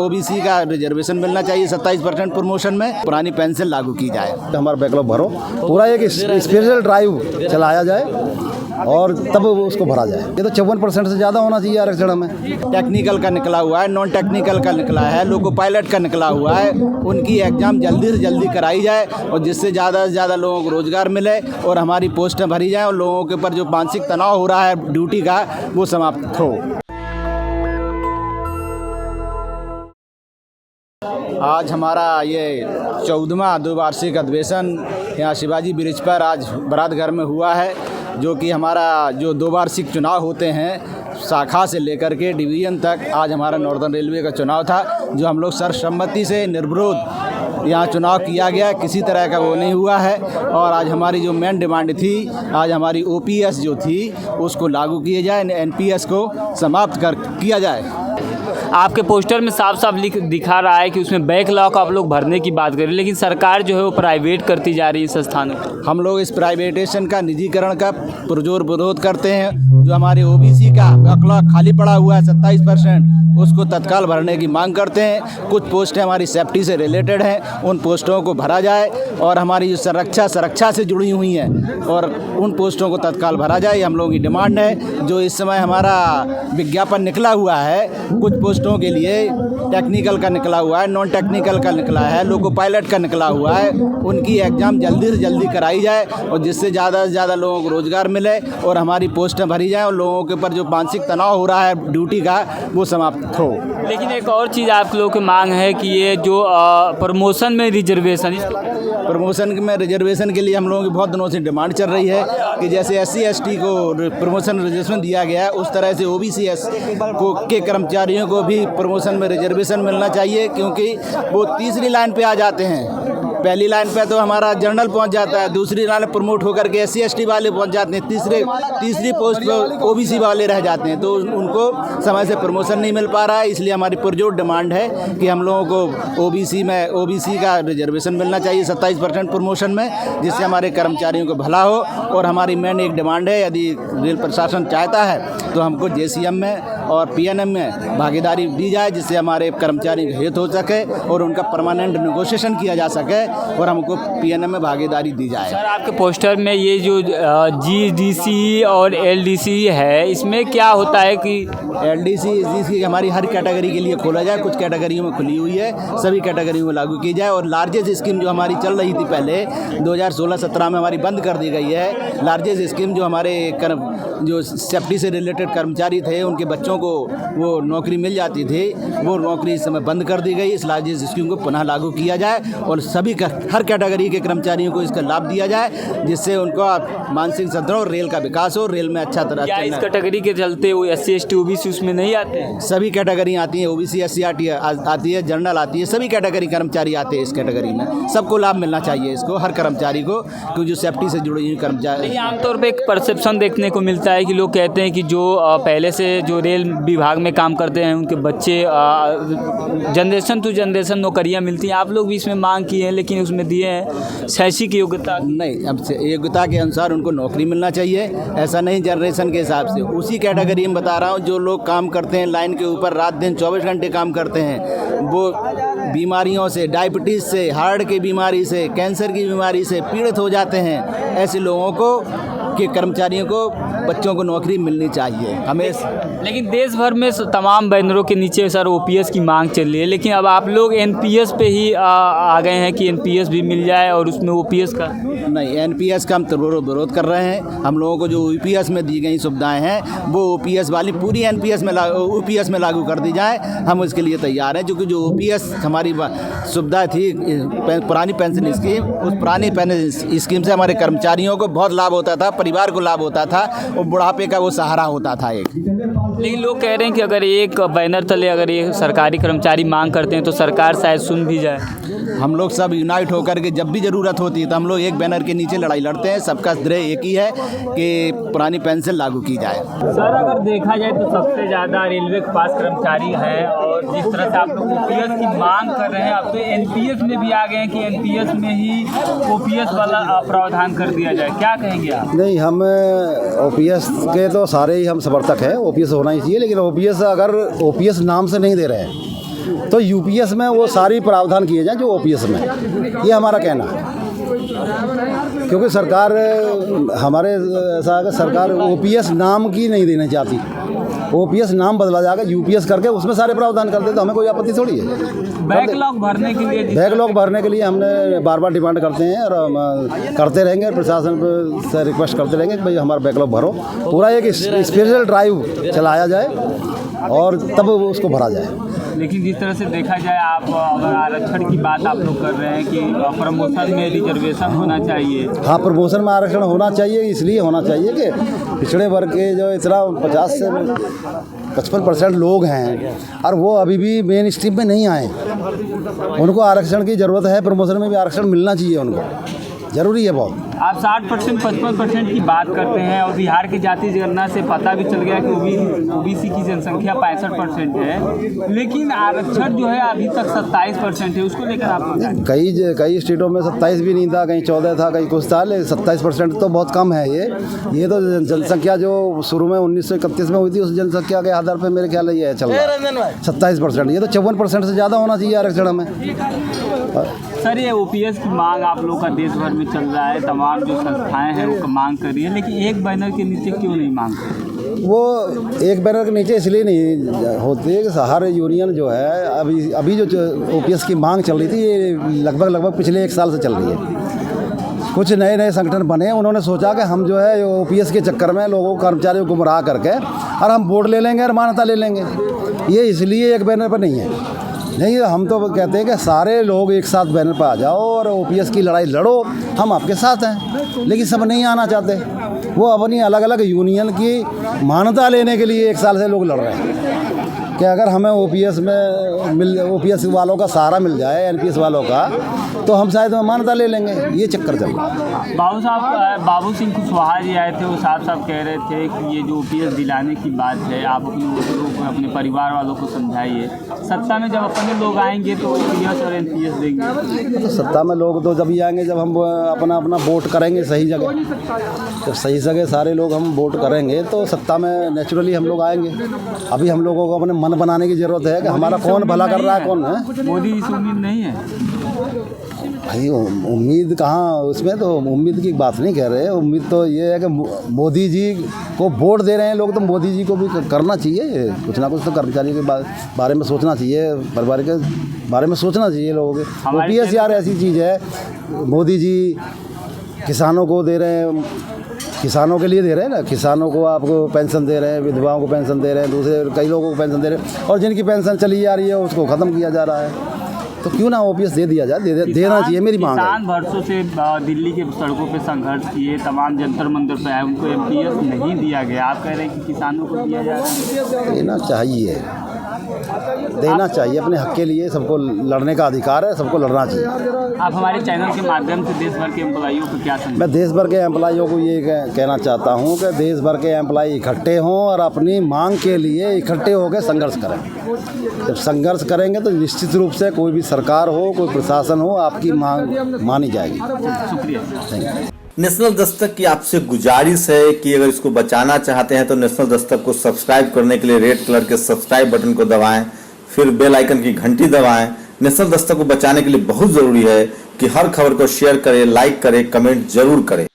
OBC का reservation मिलना चाहिए 27% प्रमोशन में, पुरानी पेंशन लागू की जाए। हमारा बैकलॉग भरो, पूरा एक स्पेशल ड्राइव चलाया जाए और तब उसको भरा जाए। ये तो 54% से ज़्यादा होना चाहिए आरक्षण में। टेक्निकल का निकला हुआ है, नॉन टेक्निकल का निकला है, लोको पायलट का निकला हुआ है, उनकी एग्ज़ाम जल्दी से जल्दी कराई जाए और जिससे ज़्यादा से ज़्यादा लोगों को रोज़गार मिले और हमारी पोस्टें भरी जाएँ और लोगों के ऊपर जो मानसिक तनाव हो रहा है ड्यूटी का वो समाप्त हो। आज हमारा ये 14वां द्विवार्षिक अधिवेशन यहाँ शिवाजी ब्रिज पर आज बारात घर में हुआ है, जो कि हमारा जो द्विवार्षिक चुनाव होते हैं शाखा से लेकर के डिवीज़न तक, आज हमारा नॉर्दर्न रेलवे का चुनाव था, जो हम लोग सर्वसम्मति से निर्विरोध यहाँ चुनाव किया गया, किसी तरह का वो नहीं हुआ है। और आज हमारी जो मेन डिमांड थी, आज हमारी ओपीएस जो थी उसको लागू किया जाए, एनपीएस को समाप्त किया जाए। आपके पोस्टर में साफ साफ दिखा रहा है कि उसमें बैकलॉग आप लोग भरने की बात करें, लेकिन सरकार जो है वो प्राइवेट करती जा रही है संस्थानों को। हम लोग इस प्राइवेटेशन का, निजीकरण का पुरजोर विरोध करते हैं। जो हमारे ओबीसी का बैकलॉग खाली पड़ा हुआ है 27%, उसको तत्काल भरने की मांग करते हैं। कुछ पोस्टें हमारी सेफ्टी से रिलेटेड हैं, उन पोस्टों को भरा जाए और हमारी जो सुरक्षा से जुड़ी हुई हैं और उन पोस्टों को तत्काल भरा जाए, हम लोगों की डिमांड है। जो इस समय हमारा विज्ञापन निकला हुआ है, कुछ पोस्टों के लिए टेक्निकल का निकला हुआ है, नॉन टेक्निकल का निकला है, लोको पायलट का निकला हुआ है, उनकी एग्ज़ाम जल्दी से जल्दी कराई जाए और जिससे ज़्यादा से ज़्यादा लोगों को रोज़गार मिले और हमारी पोस्टें भरी जाएँ और लोगों के ऊपर जो मानसिक तनाव हो रहा है ड्यूटी का वो समाप्त हो। लेकिन एक और चीज़ आप लोगों की मांग है कि ये जो प्रमोशन में रिजर्वेशन के लिए हम लोगों की बहुत दिनों से डिमांड चल रही है कि जैसे SC ST को प्रमोशन रिजर्वेशन दिया गया है, उस तरह से OBC के कर्मचारियों को भी प्रमोशन में रिजर्वेशन मिलना चाहिए, क्योंकि वो तीसरी लाइन पे आ जाते हैं। पहली लाइन पे तो हमारा जनरल पहुंच जाता है, दूसरी लाइन प्रमोट होकर के SC ST वाले पहुंच जाते हैं, तीसरी पोस्ट पर OBC वाले रह जाते हैं, तो उनको समय से प्रमोशन नहीं मिल पा रहा है। इसलिए हमारी पुरजोर डिमांड है कि हम लोगों को OBC का रिजर्वेशन मिलना चाहिए 27% प्रमोशन में, जिससे हमारे कर्मचारियों को भला हो। और हमारी मेन एक डिमांड है, यदि रेल प्रशासन चाहता है तो हमको JCM में और PNM में भागीदारी दी जाए, जिससे हमारे कर्मचारी हित हो सके और उनका परमानेंट नेगोशिएशन किया जा सके और हमको PNM में भागीदारी दी जाए। सर, आपके पोस्टर में ये जो GDC और LDC है, इसमें क्या होता है कि LDC हमारी हर कैटेगरी के लिए खोला जाए, कुछ कैटेगरियों में खुली हुई है, सभी कैटेगरियों में लागू की जाए। और लार्जेस्ट स्कीम जो हमारी चल रही थी पहले 2016-17 में हमारी बंद कर दी गई है। लार्जेस्ट स्कीम जो हमारे जो सेफ्टी से रिलेटेड कर्मचारी थे, उनके बच्चों को वो नौकरी मिल जाती थी, वो नौकरी इस समय बंद कर दी गई। इस लार्जेस्ट स्कीम को पुनः लागू किया जाए और सभी हर कैटेगरी के कर्मचारियों को इसका लाभ दिया जाए, जिससे उनको मानसिक संतुलन और रेल का विकास हो, रेल में अच्छा तरह इस कैटेगरी के चलते वो SC ST OBC उसमें नहीं आते हैं? सभी कैटेगरी आती हैं, OBC SC ST आती है, जनरल आती है, सभी कैटेगरी कर्मचारी आते हैं इस कैटेगरी में। सबको लाभ मिलना चाहिए इसको, हर कर्मचारी को, क्योंकि जो सेफ्टी से जुड़ी हुई कर्मचारी। लेकिन आमतौर पर एक परसेप्शन देखने को मिलता है कि लोग कहते हैं कि जो पहले से जो रेल विभाग में काम करते हैं उनके बच्चे जनरेशन टू जनरेशन नौकरियां मिलती हैं। आप लोग भी इसमें मांग की है, लेकिन उसमें दिए हैं शैक्षिक योग्यता नहीं, अब योग्यता के अनुसार उनको नौकरी मिलना चाहिए, ऐसा नहीं जनरेशन के हिसाब से। उसी कैटेगरी में बता रहा हूँ, जो लोग काम करते हैं लाइन के ऊपर, रात दिन 24 घंटे काम करते हैं, वो बीमारियों से, डायबिटीज़ से, हार्ट की बीमारी से, कैंसर की बीमारी से पीड़ित हो जाते हैं। ऐसे लोगों को के कर्मचारियों को, बच्चों को नौकरी मिलनी चाहिए हमें। लेकिन देश भर में तमाम बैनरों के नीचे सर OPS की मांग चल रही है, लेकिन अब आप लोग NPS पे ही आ गए हैं कि NPS भी मिल जाए और उसमें OPS का नहीं, NPS का हम विरोध कर रहे हैं। हम लोगों को जो OPS में दी गई सुविधाएं हैं वो OPS वाली पूरी OPS में लागू कर दी जाए, हम उसके लिए तैयार हैं। क्योंकि जो OPS हमारी सुविधा थी, पुरानी पेंशन स्कीम, उस पुरानी पेंशन स्कीम से हमारे कर्मचारियों को बहुत लाभ होता था, परिवार को लाभ होता था और बुढ़ापे का वो सहारा होता था एक। लेकिन लोग कह रहे हैं कि अगर एक बैनर तले अगर ये सरकारी कर्मचारी मांग करते हैं तो सरकार शायद सुन भी जाए। हम लोग सब यूनाइट होकर के जब भी ज़रूरत होती है तो हम लोग एक बैनर के नीचे लड़ाई लड़ते हैं। सबका ध्येय एक ही है कि पुरानी पेंशन लागू की जाए। सर, अगर देखा जाए तो सबसे ज़्यादा रेलवे के पास कर्मचारी हैं और जिस तरह से आप लोग OPS की मांग कर रहे हैं, अब तो NPS में भी आ गए हैं कि NPS में ही OPS वाला प्रावधान कर दिया जाए, क्या कहेंगे आप? नहीं, हम OPS के तो सारे ही हम समर्थक हैं, OPS होना ही चाहिए, लेकिन OPS अगर OPS नाम से नहीं दे रहे हैं तो यूपीएस में वो सारी प्रावधान किए जाएं जो ओपीएस में, ये हमारा कहना है। क्योंकि सरकार हमारे ऐसा है कि सरकार ओपीएस नाम की नहीं देना चाहती, ओपीएस नाम बदला जाएगा यूपीएस करके उसमें सारे प्रावधान कर दे तो हमें कोई आपत्ति थोड़ी है। बैकलॉग भरने के लिए बैकलॉग भरने के लिए हमने बार बार डिमांड करते हैं और हम करते रहेंगे, प्रशासन से रिक्वेस्ट करते रहेंगे कि भाई हमारा बैकलॉग भरो, पूरा एक स्पेशल ड्राइव चलाया जाए और तब उसको भरा जाए। लेकिन जिस तरह से देखा जाए, आप अगर आरक्षण की बात आप लोग कर रहे हैं कि प्रमोशन में रिजर्वेशन होना चाहिए। हाँ, प्रमोशन में आरक्षण होना चाहिए, इसलिए होना चाहिए कि पिछड़े वर्ग के जो इतना 50 से 55% लोग हैं और वो अभी भी मेन स्ट्रीम में नहीं आए, उनको आरक्षण की ज़रूरत है। प्रमोशन में भी आरक्षण मिलना चाहिए, उनको ज़रूरी है बहुत। आप 60% 55% की बात करते हैं और बिहार की जाति जनगणना से पता भी चल गया कि ओबीसी की जनसंख्या 65% है, लेकिन आरक्षण जो है अभी तक 27% है। उसको लेकर आप कई स्टेटों में 27 भी नहीं था, कहीं 14 था, कहीं कुछ था, लेकिन 27% तो बहुत कम है। ये तो जनसंख्या जो शुरू में 1931 में हुई थी उस जनसंख्या के आधार पर मेरे ख्याल है ये चल रहा है 27%। ये तो 54% से ज़्यादा होना चाहिए आरक्षण हमें। सर, ये ओपीएस की मांग आप लोग का देश भर में चल रहा है, तमाम जो संस्थाएं हैं वो मांग कर रही है, लेकिन एक बैनर के नीचे क्यों नहीं मांग कर रही? वो एक बैनर के नीचे इसलिए नहीं होती है कि हर यूनियन जो है अभी जो ओपीएस की मांग चल रही थी ये लगभग पिछले 1 साल से चल रही है। कुछ नए नए संगठन बने, उन्होंने सोचा कि हम जो है ओपीएस के चक्कर में लोगों कर्मचारियों को गुमराह करके और हम वोट ले लेंगे और मान्यता ले लेंगे। ये इसलिए एक बैनर पर नहीं है। नहीं, हम तो कहते हैं कि सारे लोग एक साथ बैनर पर आ जाओ और ओपीएस की लड़ाई लड़ो, हम आपके साथ हैं। लेकिन सब नहीं आना चाहते, वो अपनी अलग अलग यूनियन की मान्यता लेने के लिए 1 साल से लोग लड़ रहे हैं कि अगर हमें ओपीएस वालों का सहारा मिल जाए, एनपीएस वालों का, तो हम शायद मान्यता ले लेंगे। ये चक्कर चल रहा है। बाबू सिंह कुशवाहा जी आए थे, वो साफ साफ कह रहे थे कि ये जो ओपीएस दिलाने की बात है, आप अपने वोटरों को, अपने परिवार वालों को समझाइए। सत्ता में जब अपने लोग आएंगे तो ओपीएस और एनपीएस देंगे। तो सत्ता में लोग तो जब ही आएंगे जब हम अपना वोट करेंगे सही जगह। जब सही जगह सारे लोग हम वोट करेंगे तो सत्ता में नेचुरली हम लोग आएंगे। अभी हम लोगों को अपने मन बनाने की ज़रूरत है कि हमारा कौन भला कर रहा है, कौन है। मोदी जी से उम्मीद नहीं है भाई, उम्मीद कहाँ, उसमें तो उम्मीद की बात नहीं कह रहे। उम्मीद तो ये है कि मोदी जी को वोट दे रहे हैं लोग, तो मोदी जी को भी करना चाहिए कुछ ना कुछ, तो कर्मचारी के बारे में सोचना चाहिए, परिवार के बारे में सोचना चाहिए लोगों के। ओपीएस यार ऐसी चीज़ है, मोदी जी किसानों को दे रहे हैं, किसानों के लिए दे रहे हैं ना, किसानों को आपको पेंशन दे रहे हैं, विधवाओं को पेंशन दे रहे हैं, दूसरे कई लोगों को पेंशन दे रहे हैं, और जिनकी पेंशन चली आ रही है उसको ख़त्म किया जा रहा है। तो क्यों ना ओपीएस दे दिया जाए, देना चाहिए, मेरी मांग है। किसान वर्षों से दिल्ली के सड़कों पे संघर्ष किए, तमाम जंतर मंतर पे आए, उनको एमपीएस नहीं दिया गया। आप कह रहे हैं कि किसानों को दिया जा रहा है। देना चाहिए, देना चाहिए, अपने हक के लिए सबको लड़ने का अधिकार है, सबको लड़ना चाहिए। आप हमारे चैनल के माध्यम से देश भर के एम्प्लॉइयों को क्या समझ? मैं देश भर के एम्प्लॉइयों को ये कहना चाहता हूँ कि देश भर के एम्प्लॉय इकट्ठे हों और अपनी मांग के लिए इकट्ठे होकर संघर्ष करें। जब संघर्ष करेंगे तो निश्चित रूप से कोई भी सरकार हो, कोई प्रशासन हो, आपकी मांग मानी जाएगी। शुक्रिया। Thank you. नेशनल दस्तक की आपसे गुजारिश है कि अगर इसको बचाना चाहते हैं तो नेशनल दस्तक को सब्सक्राइब करने के लिए रेड कलर के सब्सक्राइब बटन को दबाएं, फिर बेल आइकन की घंटी दबाएं। नेशनल दस्तक को बचाने के लिए बहुत ज़रूरी है कि हर खबर को शेयर करें, लाइक करें, कमेंट जरूर करें।